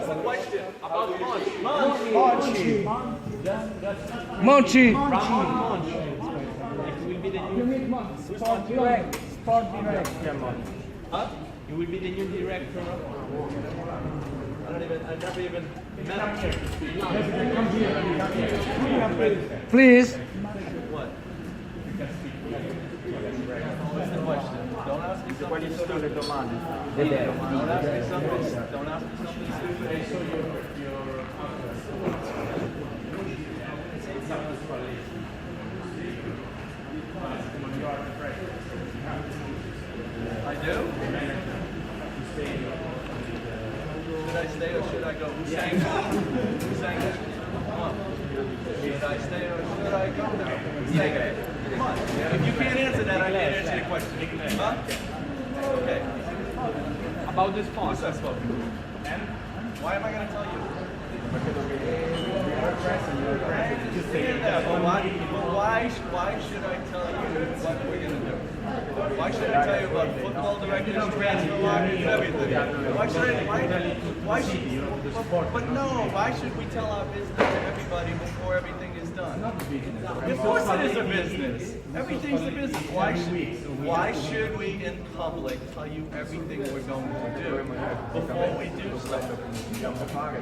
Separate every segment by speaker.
Speaker 1: What's the question? About lunch.
Speaker 2: Monchi.
Speaker 1: Ramon Monch. It will be the new...
Speaker 2: Sport direct. Sport direct.
Speaker 1: Huh? You will be the new director of... I never even met him.
Speaker 2: Please.
Speaker 1: What? What's the question? Don't ask me something stupid. Don't ask me something stupid. Don't ask me something stupid. I do? Should I stay or should I go? Who's saying that? Who's saying that? Come on. Should I stay or should I go now? Who's saying that? Come on. If you can't answer that, I can't answer your question. Huh? Okay. About this pond. And why am I going to tell you? Why should I tell you what we're going to do? Why should I tell you about football directors, transfer market, and everything? Why should we tell our business to everybody before everything is done? Of course it is a business. Everything's a business. Why should we in public tell you everything we're going to do before we do stuff?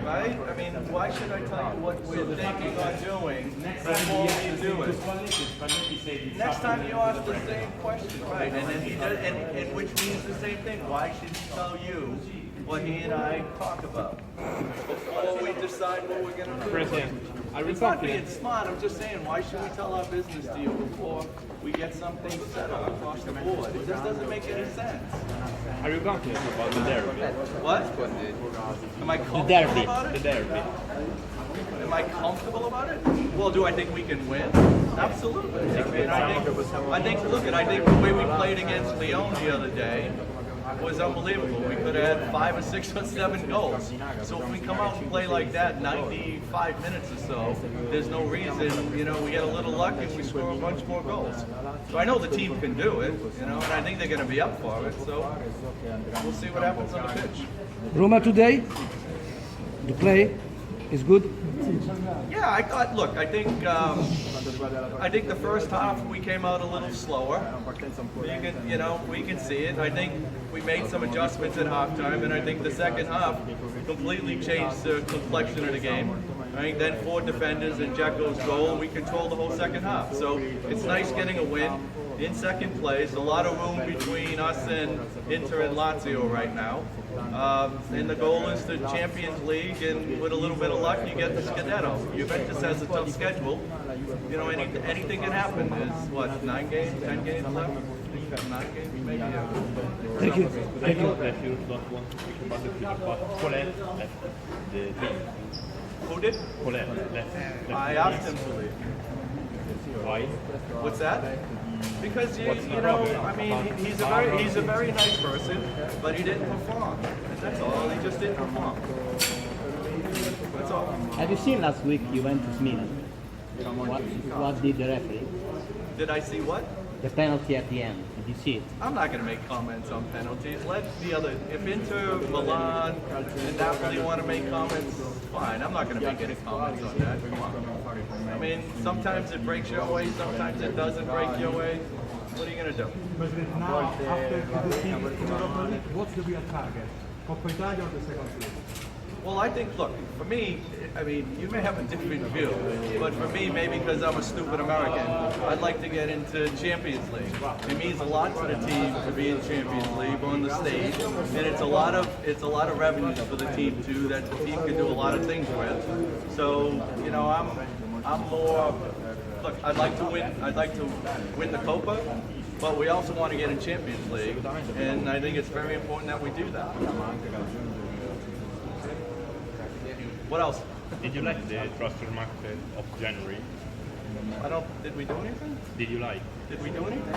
Speaker 1: Right? I mean, why should I tell you what we're thinking or doing before we do it? Next time you ask the same question, right? And then he does, and which means the same thing. Why should he tell you what he and I talk about before we decide what we're going to do?
Speaker 3: President,
Speaker 1: It's not being smart. I'm just saying, why should we tell our business to you before we get something set up across the board? It just doesn't make any sense.
Speaker 3: are you confident about the derby?
Speaker 1: What? Am I comfortable about it?
Speaker 3: The derby.
Speaker 1: Am I comfortable about it? Well, do I think we can win? Absolutely. I think the way we played against Lyon the other day was unbelievable. We could have had 5 or 6 or 7 goals. So if we come out and play like that 95 minutes or so, there's no reason, we get a little lucky and we score a bunch more goals. So I know the team can do it, and I think they're going to be up for it. So we'll see what happens on the pitch.
Speaker 2: Roma today. The play is good.
Speaker 1: Yeah, I think the first half we came out a little slower. We can see it. I think we made some adjustments at halftime, and I think the second half completely changed the complexion of the game. I think then 4 defenders and Dzeko's goal, and we controlled the whole second half. So it's nice getting a win in second place. A lot of room between us and Inter and Lazio right now. And the goal is the Champions League, and with a little bit of luck, you get the Scudetto. Juventus has a tough schedule. Anything can happen. There's, 9 games, 10 games left? 9 games, maybe. Yeah.
Speaker 2: Thank you. Thank you.
Speaker 3: If you don't want to speak about the future, but Colette left the team.
Speaker 1: Who did?
Speaker 3: Colette left.
Speaker 1: I asked him to leave.
Speaker 3: Why?
Speaker 1: What's that? Because he's a very nice person, but he didn't perform. That's all. He just didn't perform. That's all.
Speaker 4: Have you seen last week Juventus Milan? What did the referee?
Speaker 1: Did I see what?
Speaker 4: The penalty at the end. Did you see it?
Speaker 1: I'm not going to make comments on penalties. Let the other. If Inter, Milan, and Napoli want to make comments, fine. I'm not going to make any comments on that. Come on. I mean, sometimes it breaks your way, sometimes it doesn't break your way. What are you going to do?
Speaker 5: President, now after the team in Europa League, what's the real target? Coppa Italia or the second place?
Speaker 1: Well, I think, look, for me, you may have a different view, but for me, maybe because I'm a stupid American, I'd like to get into Champions League. It means a lot to the team to be in Champions League on the stage, and it's a lot of revenues for the team too that the team can do a lot of things with. So, I'm more. Look, I'd like to win the Copa, but we also want to get in Champions League, and I think it's very important that we do that. What else?
Speaker 3: Did you like the transfer market of January?
Speaker 1: Did we do anything?
Speaker 3: Did you like?
Speaker 1: Did we do anything?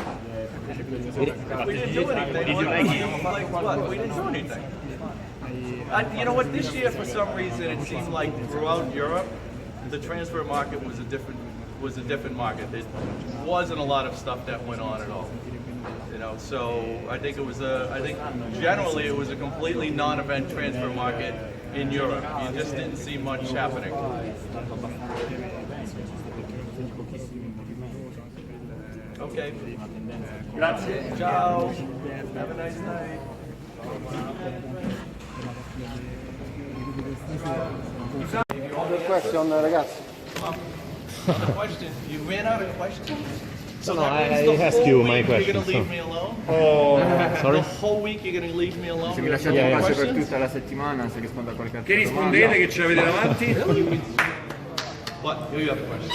Speaker 3: But
Speaker 1: We didn't do anything.
Speaker 3: Did you like it?
Speaker 1: Like what? We didn't do anything. You know what? This year, for some reason, it seemed like throughout Europe, the transfer market was a different market. There wasn't a lot of stuff that went on at all. So I think generally it was a completely non-event transfer market, in Europe. You just didn't see much happening. Okay. Grazie. Ciao. Have a nice night.
Speaker 2: Other question, ragazzi.
Speaker 1: Another question. You ran out of questions? So
Speaker 3: No,
Speaker 1: that means
Speaker 3: I
Speaker 1: the
Speaker 3: asked
Speaker 1: whole
Speaker 3: you
Speaker 1: week
Speaker 3: my
Speaker 1: You're
Speaker 3: question,
Speaker 1: gonna leave
Speaker 3: so-
Speaker 1: me alone?
Speaker 3: Sorry?
Speaker 1: The whole week you're gonna leave me alone?
Speaker 6: Se mi lasciate
Speaker 3: Yeah,
Speaker 6: in
Speaker 3: yeah.
Speaker 6: pace per
Speaker 1: Questions?
Speaker 6: tutta la settimana, se rispondo a qualche altra
Speaker 5: Che rispondete che ce l'avete davanti?
Speaker 1: What? You have a question.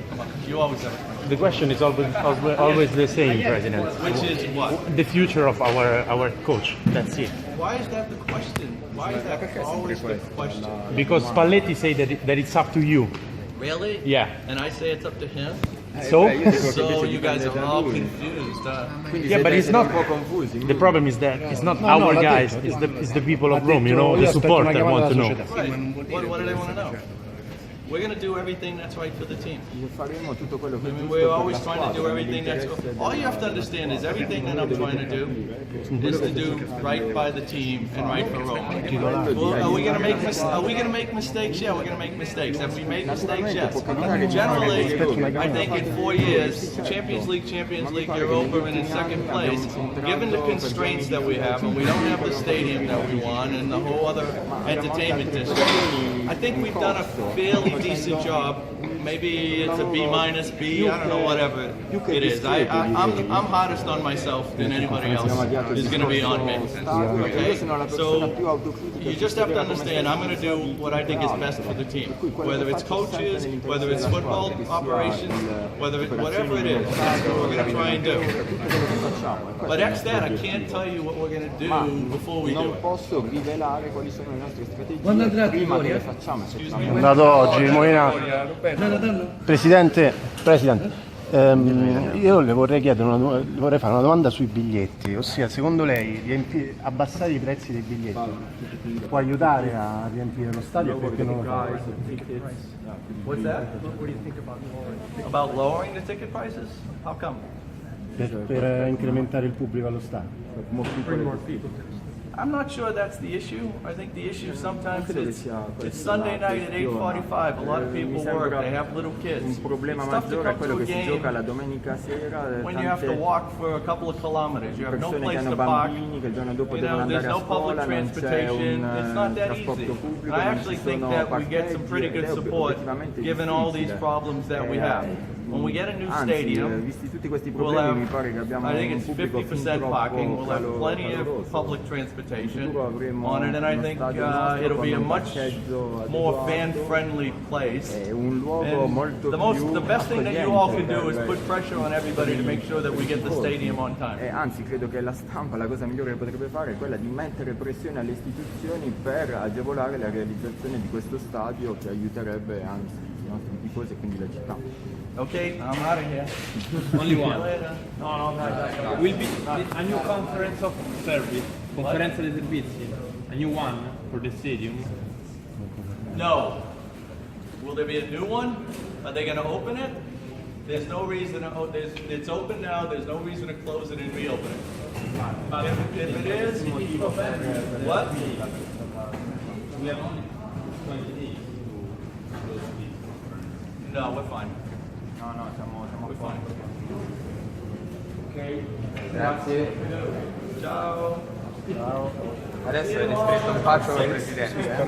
Speaker 1: Come on. You always have a question.
Speaker 3: The question is always the same, President.
Speaker 1: Which is what?
Speaker 3: The future of our coach. That's it.
Speaker 1: Why is that the question? Why is that always the question?
Speaker 3: Because Spalletti say that it's up to you.
Speaker 1: Really?
Speaker 3: Yeah.
Speaker 1: And I say it's up to him?
Speaker 3: So?
Speaker 1: So you guys are all confused, huh?
Speaker 6: Quindi
Speaker 3: Yeah, but
Speaker 6: siete
Speaker 3: it's not.
Speaker 6: un po' confusi.
Speaker 3: The problem is that it's not our
Speaker 2: l'ha
Speaker 3: guys.
Speaker 2: detto.
Speaker 3: It's the people of
Speaker 2: Ha
Speaker 3: Rome. You
Speaker 2: detto,
Speaker 3: know,
Speaker 2: io
Speaker 3: the
Speaker 2: aspetto una
Speaker 3: supporter
Speaker 2: chiamata
Speaker 3: want to
Speaker 2: dalla
Speaker 3: know.
Speaker 2: società.
Speaker 1: Right. What do they want to know? We're going to do everything that's right for the team.
Speaker 6: Faremo tutto quello che
Speaker 1: I
Speaker 6: è
Speaker 1: mean,
Speaker 6: giusto
Speaker 1: we're
Speaker 6: per
Speaker 1: always
Speaker 6: la
Speaker 1: trying to do
Speaker 6: squadra,
Speaker 1: everything that's.
Speaker 6: nell'interesse
Speaker 1: All you have to understand is everything that I'm trying to do is to do right by the team and right for Roma. Well, are we going to make mistakes? Yeah, we're going to make mistakes. Have we made mistakes? Yes. Generally, I think in 4 years, Champions League, Europa, and in second place, given the constraints that we have, and we don't have the stadium that we want, and the whole other entertainment district, I think we've done a fairly decent job. Maybe it's a B minus B. I don't know, whatever it is. I'm hardest on myself than anybody else is going to be on me. Okay, so you just have to understand. I'm going to do what I think is best for the team, whether it's coaches, whether it's football operations, whatever it is. That's what we're going to try and do. But X that, I can't tell you what we're going to do before we do
Speaker 6: non
Speaker 1: it.
Speaker 6: posso rivelare quali sono le nostre
Speaker 2: Quando
Speaker 6: strategie
Speaker 2: andrà a
Speaker 6: prima che
Speaker 2: Trigoria?
Speaker 6: le facciamo.
Speaker 3: È andato oggi, Moina. Presidente, io le vorrei chiedere le vorrei fare una domanda sui biglietti, ossia secondo lei abbassare i prezzi dei biglietti può aiutare a riempire lo stadio? Perché non lo fa?
Speaker 1: What's that? About lowering the ticket prices? How come?
Speaker 3: Per incrementare il pubblico allo stadio.
Speaker 1: I'm not sure that's the issue. I think the issue sometimes is it's Sunday night at 8:45. A lot of people work. They have little kids.
Speaker 6: Un problema
Speaker 1: It's tough to
Speaker 6: maggiore è
Speaker 1: come
Speaker 6: quello
Speaker 1: to a
Speaker 6: che si gioca la
Speaker 1: game
Speaker 6: domenica sera.
Speaker 1: when you have to walk for a couple of kilometers. You have no
Speaker 6: Persone che
Speaker 1: place
Speaker 6: hanno
Speaker 1: to park.
Speaker 6: bambini che il giorno dopo
Speaker 1: You
Speaker 6: devono
Speaker 1: know, there's
Speaker 6: andare a
Speaker 1: no public
Speaker 6: scuola, non c'è
Speaker 1: transportation. It's not
Speaker 6: un
Speaker 1: that
Speaker 6: trasporto
Speaker 1: easy.
Speaker 6: pubblico,
Speaker 1: And I
Speaker 6: non
Speaker 1: actually
Speaker 6: ci
Speaker 1: think
Speaker 6: sono
Speaker 1: that we get some
Speaker 6: parcheggi
Speaker 1: pretty good
Speaker 6: ed è
Speaker 1: support
Speaker 6: obiettivamente
Speaker 1: given all these
Speaker 6: difficile.
Speaker 1: problems that we have. When we get a new
Speaker 6: Anzi,
Speaker 1: stadium,
Speaker 6: visti tutti questi
Speaker 1: we'll
Speaker 6: problemi,
Speaker 1: have,
Speaker 6: mi pare che abbiamo
Speaker 1: I think
Speaker 6: un
Speaker 1: it's
Speaker 6: pubblico fin
Speaker 1: 50% parking.
Speaker 6: troppo
Speaker 1: We'll have plenty of
Speaker 6: caloroso.
Speaker 1: public transportation
Speaker 6: In futuro avremo
Speaker 1: on it, and I
Speaker 6: uno
Speaker 1: think
Speaker 6: stadio nostro
Speaker 1: it'll be a
Speaker 6: con un
Speaker 1: much
Speaker 6: parcheggio
Speaker 1: more
Speaker 6: adeguato.
Speaker 1: fan-friendly place.
Speaker 6: È un luogo
Speaker 1: And
Speaker 6: molto
Speaker 1: the best thing that you all can do is
Speaker 6: accogliente
Speaker 1: put pressure on everybody to make sure that we get the stadium on time.
Speaker 6: Anzi, credo che la stampa la cosa migliore che potrebbe fare è quella di mettere pressione alle istituzioni per agevolare la realizzazione di questo stadio che aiuterebbe anzi i nostri tifosi e quindi la città.
Speaker 1: Okay, I'm out of here.
Speaker 7: Only one.
Speaker 1: Later.
Speaker 7: Will be a new conference of service, conferenza dei servizi, a new one for the stadium.
Speaker 1: No. Will there be a new one? Are they going to open it? There's no reason to. It's open now. There's no reason to close it and reopen it. If it is, what?
Speaker 7: We have only 20 days to
Speaker 1: No, we're fine.
Speaker 6: No, siamo
Speaker 1: We're fine.
Speaker 6: ok. Grazie.
Speaker 1: Ciao.
Speaker 6: Adesso è ristretto un bacio al Presidente.